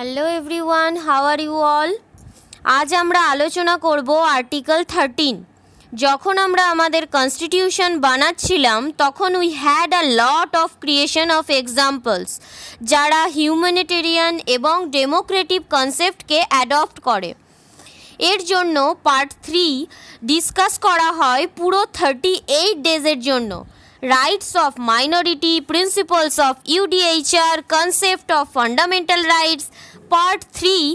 Hello everyone, how are you all? আজ আমরা আলোচনা করব আর্টিকেল 13। যখন আমরা আমাদের কনস্টিটিউশন বানাচ্ছিলাম তখন we had a lot of creation of examples যারা হিউম্যানিটেরিয়ান এবং ডেমোক্রেটিক কনসেপ্টকে অ্যাডপ্ট করে। এর জন্য পার্ট 3 ডিসকাস করা হয় পুরো 38 ডেজের জন্য। Rights of minority, principles of UDHR, concept of fundamental rights. Part 3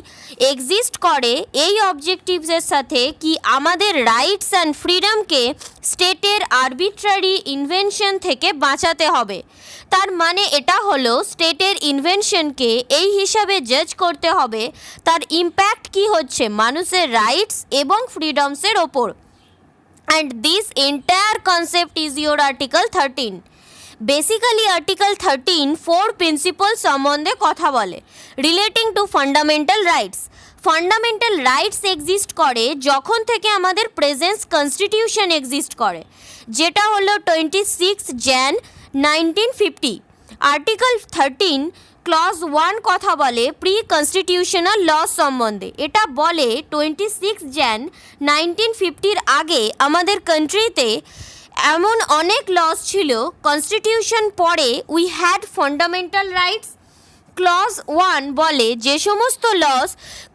exist করে এই অবজেক্টিভসের সাথে কি আমাদের রাইটস অ্যান্ড ফ্রিডমকে স্টেটের আরবিট্রারি ইনভেনশন থেকে বাঁচাতে হবে। তার মানে এটা হলো স্টেটের ইনভেনশনকে এই হিসাবে জাজ করতে হবে তার ইম্প্যাক্ট কি হচ্ছে মানুষের রাইটস এবং ফ্রিডমসের ওপর। And this entire concept is your Article 13. Basically Article 13 4 principles সম্বন্ধে কথা বলে relating to fundamental rights. Fundamental rights exist করে যখন থেকে আমাদের প্রেজেন্ট কনস্টিটিউশন এক্সিস্ট করে, যেটা হলো 26 jan 1950। আর্টিকেল 13 ক্লজ 1 কথা বলে প্রি কনস্টিটিউশনাল লস সম্বন্ধে। এটা বলে 26 jan 1950-র আগে আমাদের কান্ট্রিতে এমন অনেক লস ছিল, কনস্টিটিউশন পরে we had fundamental rights. Clause 1 বলে যে সমস্ত লস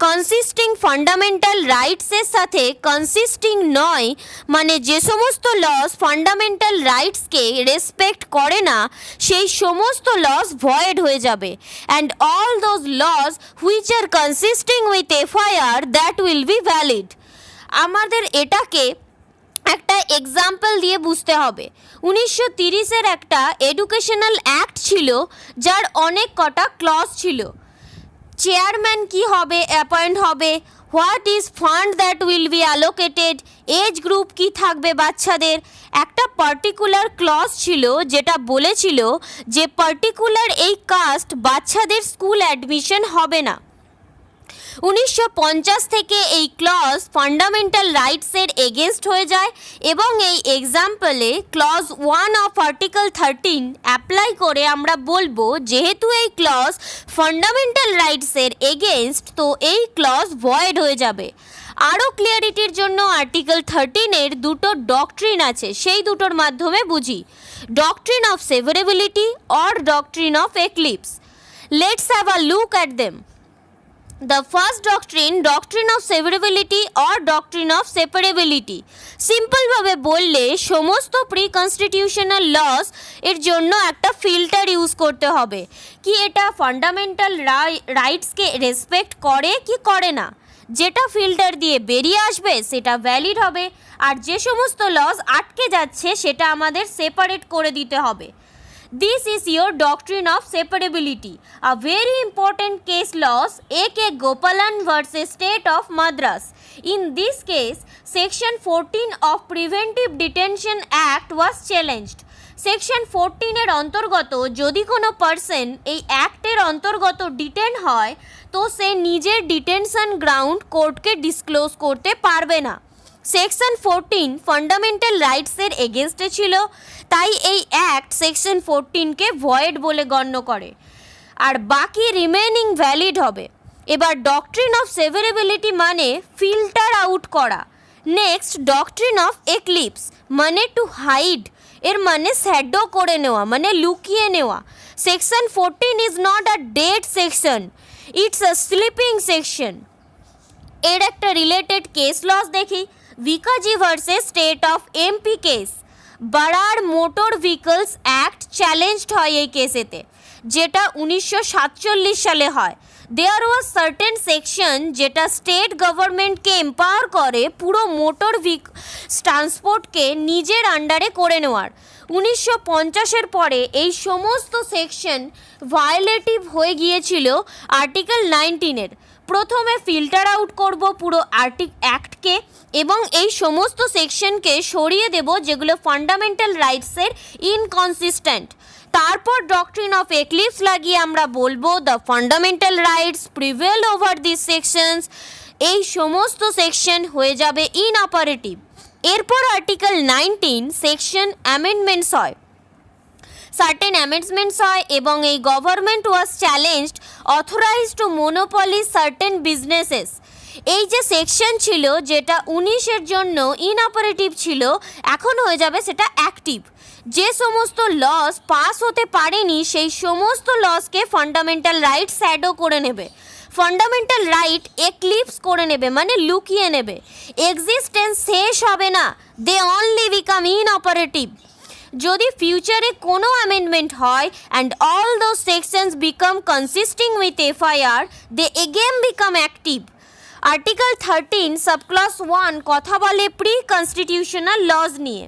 কনসিস্টিং ফান্ডামেন্টাল রাইটসের সাথে কনসিস্টিং নয়, মানে যে সমস্ত লস ফান্ডামেন্টাল রাইটসকে রেসপেক্ট করে না, সেই সমস্ত লস ভয়েড হয়ে যাবে। And all those laws which are consisting with FIR that will be valid. আমাদের এটাকে একটা এক্সাম্পল দিয়ে বুঝতে হবে। 1930-এর একটা এডুকেশনাল অ্যাক্ট ছিল যার অনেক কটা ক্লজ ছিল। চেয়ারম্যান কি হবে, অ্যাপয়েন্ট হবে, what is fund that will be allocated, age group কি থাকবে বাচ্চাদের। একটা পার্টিকুলার ক্লজ ছিল যেটা বলেছিল যে পার্টিকুলার এই কাস্ট বাচ্চাদের স্কুল অ্যাডমিশন হবে না। 1950 থেকে এই ক্লজ ফান্ডামেন্টাল রাইটসের এগেনস্ট হয়ে যায় এবং এই এক্সাম্পলে ক্লজ 1 অফ আর্টিকেল 13 অ্যাপ্লাই করে আমরা বলবো যেহেতু এই ক্লজ ফান্ডামেন্টাল রাইটসের এগেনস্ট, তো এই ক্লজ ভয়েড হয়ে যাবে। আরও ক্লিয়ারিটির জন্য আর্টিকেল 13-এর দুটো ডকট্রিন আছে, সেই দুটোর মাধ্যমে বুঝি। Doctrine of severability or doctrine of eclipse. Let's have a look at them. The first doctrine, doctrine of severability or doctrine of separability. Simple ভাবে বললে সমস্ত প্রি কনস্টিটিউশনাল লস এর জন্য একটা ফিল্টার ইউজ করতে হবে কি এটা ফান্ডামেন্টাল রাইটসকে রেসপেক্ট করে কি করে না। যেটা ফিল্টার দিয়ে বেরিয়ে আসবে সেটা ভ্যালিড হবে, আর যে সমস্ত লস আটকে যাচ্ছে সেটা আমাদের সেপারেট করে দিতে হবে। This is your doctrine of separability. A very important case laws A.K. Gopalan versus State of Madras. In this case, Section 14 of Preventive Detention Act was challenged. Section 14-এর অন্তর্গত যদি কোনো পারসন এই অ্যাক্টের অন্তর্গত ডিটেন হয় তো সে নিজের ডিটেনশন গ্রাউন্ড কোর্টকে ডিসক্লোজ করতে পারবে না। সেকশন 14 ফান্ডামেন্টাল রাইটসের এগেনস্টে ছিল, তাই এই অ্যাক্ট সেকশন 14-কে ভয়েড বলে গণ্য করে, আর বাকি রিমেনিং ভ্যালিড হবে। এবার ডকট্রিন অফ সেভারেবিলিটি মানে ফিল্টার আউট করা। নেক্সট ডকট্রিন অফ এক্লিপস মানে টু হাইড, এর মানে শ্যাডো করে নেওয়া, মানে লুকিয়ে নেওয়া। Section 14 is not a dead section, it's a sleeping section. এর একটা রিলেটেড কেস লস দেখি। Bhikaji versus state of MP case. Berar motor vehicles act challenged হয় এই কেসেতে, যেটা 1947 সালে হয়। দেয়ার ওয়াজ সার্টেন সেকশন যেটা স্টেট গভর্নমেন্টকে এম্পাওয়ার করে পুরো মোটর ট্রান্সপোর্টকে নিজের আন্ডারে করে নেওয়ার। 1950-এর পরে এই সমস্ত সেকশন ভায়োলেটিভ হয়ে গিয়েছিল আর্টিকেল 19-এর। প্রথমে ফিল্টার আউট করব পুরো অ্যাক্টকে এবং এই সমস্ত সেকশনকে সরিয়ে দেব যেগুলো ফান্ডামেন্টাল রাইটসের ইনকনসিস্টেন্ট। তারপর ডকট্রিন অফ এক্লিপস লাগিয়ে আমরা বলবো the fundamental rights prevail over this sections. এই সমস্ত সেকশন হয়ে যাবে ইনঅপারেটিভ। এরপর আর্টিকেল 19 সেকশন অ্যামেন্ডমেন্টস হয়। সার্টেন অ্যামেন্ডমেন্টস হয় এবং এই government was challenged authorized to monopoly certain businesses. এই যে সেকশন ছিল যেটা 19-এর জন্য ইনঅপারেটিভ ছিল, এখন হয়ে যাবে সেটা অ্যাক্টিভ। যে সমস্ত লস পাস হতে পারেনি সেই সমস্ত লসকে ফান্ডামেন্টাল রাইট শ্যাডো করে নেবে, ফান্ডামেন্টাল রাইট এক্লিপস করে নেবে, মানে লুকিয়ে নেবে। এক্সিস্টেন্স শেষ হবে না, দে অনলি বিকাম ইনঅপারেটিভ। যদি ফিউচারে কোনো অ্যামেন্ডমেন্ট হয় and all those sections become consisting with FIR, they again become active. Article 13 subclause 1 কথা বলে প্রি কনস্টিটিউশনাল লজ নিয়ে,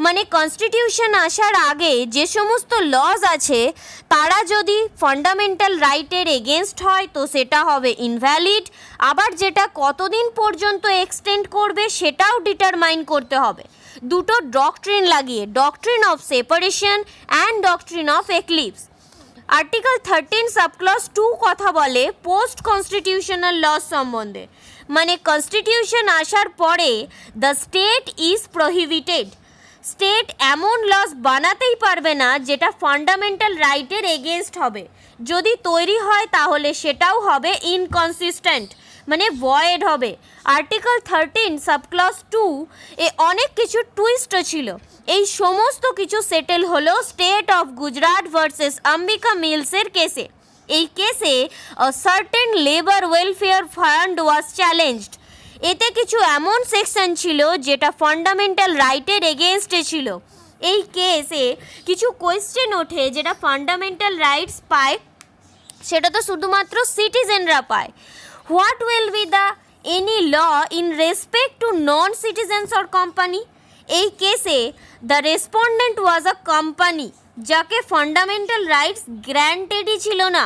মানে কনস্টিটিউশন আসার আগে যে সমস্ত লজ আছে তারা যদি ফান্ডামেন্টাল রাইটের এগেনস্ট হয় তো সেটা হবে ইনভ্যালিড। আবার যেটা কতদিন পর্যন্ত এক্সটেন্ড করবে সেটাও ডিটারমাইন করতে হবে, দুটো ডক্ট্রিন লাগিয়ে, doctrine of separation and doctrine of eclipse. Article 13 subclause 2 কথা বলে পোস্ট কনস্টিটিউশনাল লস সম্বন্ধে, মানে কনস্টিটিউশন আসার পরে the state is prohibited. State এমন লস বানাতেই পারবে না যেটা ফান্ডামেন্টাল রাইটের এগেনস্ট হবে। যদি তৈরি হয় তাহলে সেটাও হবে ইনকনসিস্টেন্ট, মানে ভয়েড হবে। আর্টিকেল 13 সাবক্লস 2 এ অনেক কিছু টুইস্টও ছিল। এই সমস্ত কিছু সেটেল হলো state of Gujarat versus Ambika মিলসের কেসে। এই কেসে certain labour welfare fund was challenged. এতে কিছু এমন সেকশন ছিল যেটা ফান্ডামেন্টাল রাইটের এগেনস্টে ছিল। এই কেসে কিছু কোয়েশ্চেন ওঠে, যেটা ফান্ডামেন্টাল রাইটস পায় সেটা তো শুধুমাত্র সিটিজেনরা পায়। What will be the any law in respect to non citizens or company? এই কেসে the respondent was a company যাকে ফান্ডামেন্টাল রাইটস গ্র্যান্টেডই ছিল না,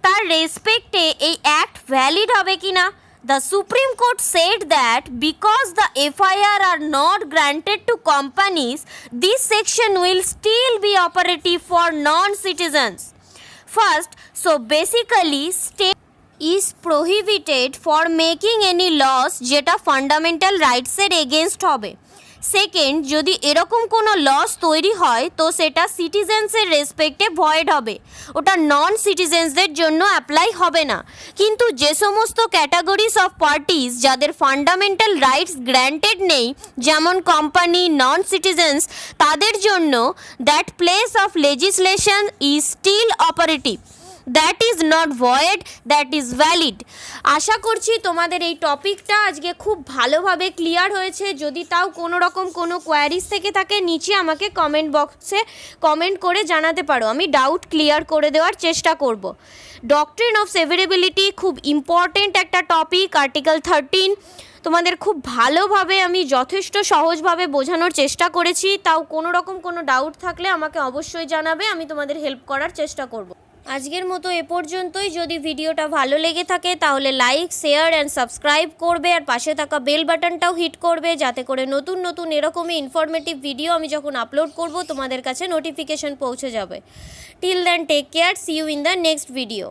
তার রেসপেক্টে এই অ্যাক্ট ভ্যালিড হবে কি না? The Supreme Court said that because the FIR are not granted to companies, this section will still be operative for non-citizens. First, so basically state is prohibited for making any laws যেটা fundamental রাইটসের against হবে। Second, যদি এরকম কোনো loss তৈরি হয় তো সেটা সিটিজেন্সের রেসপেক্টে void হবে, ওটা নন সিটিজেন্সদের জন্য অ্যাপ্লাই হবে না। কিন্তু যে সমস্ত ক্যাটাগরিজ অফ পার্টিজ যাদের ফান্ডামেন্টাল রাইটস গ্র্যান্টেড নেই, যেমন কোম্পানি, নন সিটিজেন্স, তাদের জন্য that place of legislation is still operative, that is not void, that is valid. আশা করছি তোমাদের এই টপিকটা আজকে খুব ভালোভাবে ক্লিয়ার হয়েছে। যদি তাও কোনো রকম কোনো কোয়ারিজ থেকে থাকে নিচে আমাকে কমেন্ট বক্সে কমেন্ট করে জানাতে পারো, আমি ডাউট ক্লিয়ার করে দেওয়ার চেষ্টা করব। ডক্ট্রিন অফ সেভারেবিলিটি খুব ইম্পর্টেন্ট একটা টপিক। আর্টিকেল 13 তোমাদের খুব ভালোভাবে আমি যথেষ্ট সহজভাবে বোঝানোর চেষ্টা করেছি। তাও কোনো রকম কোনো ডাউট থাকলে আমাকে অবশ্যই জানাবে, আমি তোমাদের হেল্প করার চেষ্টা করব। আজকের মতো এ পর্যন্তই। যদি ভিডিওটা ভালো লেগে থাকে তাহলে লাইক, শেয়ার অ্যান্ড সাবস্ক্রাইব করবে, আর পাশে থাকা বেল বাটনটাও হিট করবে, যাতে করে নতুন নতুন এরকমই ইনফরমেটিভ ভিডিও আমি যখন আপলোড করব তোমাদের কাছে নোটিফিকেশন পৌঁছে যাবে। Till then take care, see you in the next video.